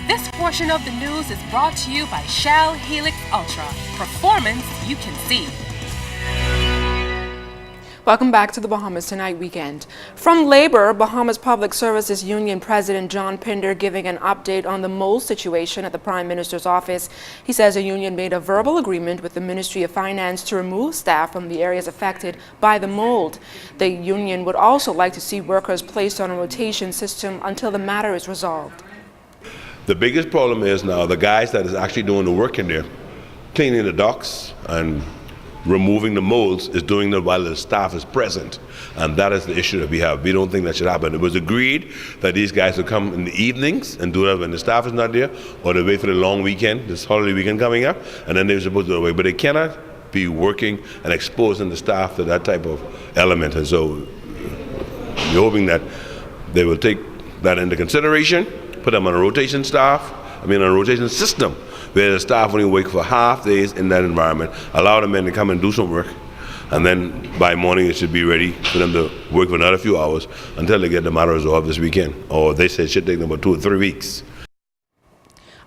This portion of the news is brought to you by Shell Helix Ultra. Performance you can see. Welcome back to the Bahamas Tonight Weekend. From Labor, Bahamas Public Services Union President John Pinder giving an update on the mold situation at the Prime Minister's office. He says the union made a verbal agreement with the Ministry of Finance to remove staff from the areas affected by the mold. The union would also like to see workers placed on a rotation system until the matter is resolved. The biggest problem is now the guys that is actually doing the work in there, cleaning the docks and removing the molds, is doing that while the staff is present. And that is the issue that we have. We don't think that should happen. It was agreed that these guys would come in the evenings and do that when the staff is not there, or they wait for the long weekend, this holiday weekend coming up, and then they're supposed to do it away. But they cannot be working and exposing the staff to that type of element. And so we're hoping that they will take that into consideration, put them on a rotation on a rotation system, where the staff only work for half days in that environment, allow the men to come and do some work, and then by morning it should be ready for them to work for another few hours until they get the matter resolved this weekend. Or they said it should take them about 2 or 3 weeks.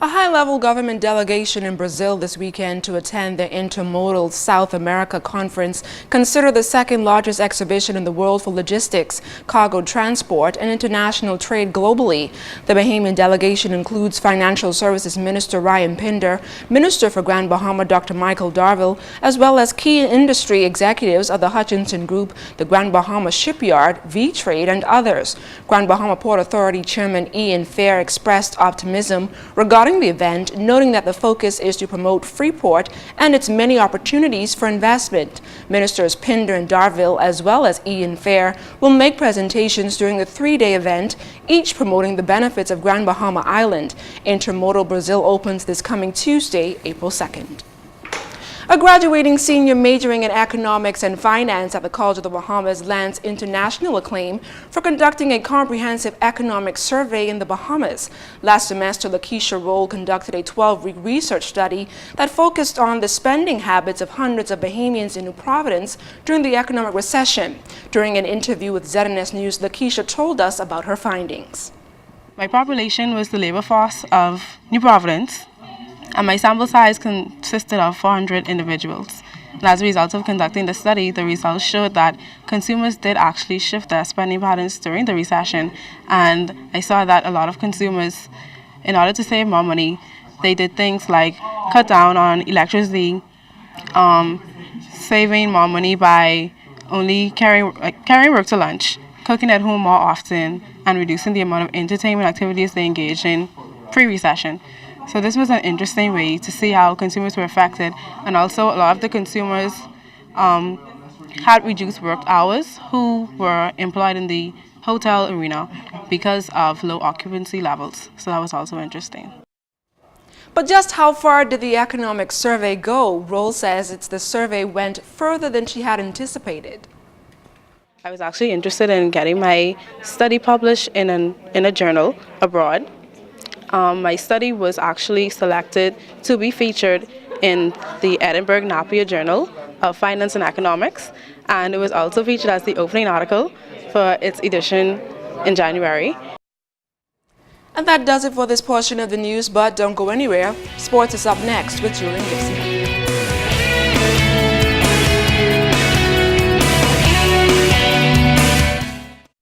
A high-level government delegation in Brazil this weekend to attend the Intermodal South America Conference, considered the second largest exhibition in the world for logistics, cargo transport, and international trade globally. The Bahamian delegation includes Financial Services Minister Ryan Pinder, Minister for Grand Bahama Dr. Michael Darville, as well as key industry executives of the Hutchinson Group, the Grand Bahama Shipyard, V-Trade, and others. Grand Bahama Port Authority Chairman Ian Fair expressed optimism regarding the event, noting that the focus is to promote Freeport and its many opportunities for investment. Ministers Pinder and Darville, as well as Ian Fair, will make presentations during the 3-day event, each promoting the benefits of Grand Bahama Island. Intermodal Brazil opens this coming Tuesday, April 2nd. A graduating senior majoring in economics and finance at the College of the Bahamas lands international acclaim for conducting a comprehensive economic survey in the Bahamas. Last semester, Lakeisha Roll conducted a 12-week research study that focused on the spending habits of hundreds of Bahamians in New Providence during the economic recession. During an interview with ZNS News, Lakeisha told us about her findings. My population was the labor force of New Providence, and my sample size consisted of 400 individuals. And as a result of conducting the study, the results showed that consumers did actually shift their spending patterns during the recession. And I saw that a lot of consumers, in order to save more money, they did things like cut down on electricity, saving more money by only carrying work to lunch, cooking at home more often, and reducing the amount of entertainment activities they engaged in pre-recession. So this was an interesting way to see how consumers were affected, and also a lot of the consumers had reduced work hours who were employed in the hotel arena because of low occupancy levels. So that was also interesting. But just how far did the economic survey go? Roll says the survey went further than she had anticipated. I was actually interested in getting my study published in a journal abroad. My study was actually selected to be featured in the Edinburgh Napier Journal of Finance and Economics, and it was also featured as the opening article for its edition in January. And that does it for this portion of the news, but don't go anywhere. Sports is up next with Julian Gibson.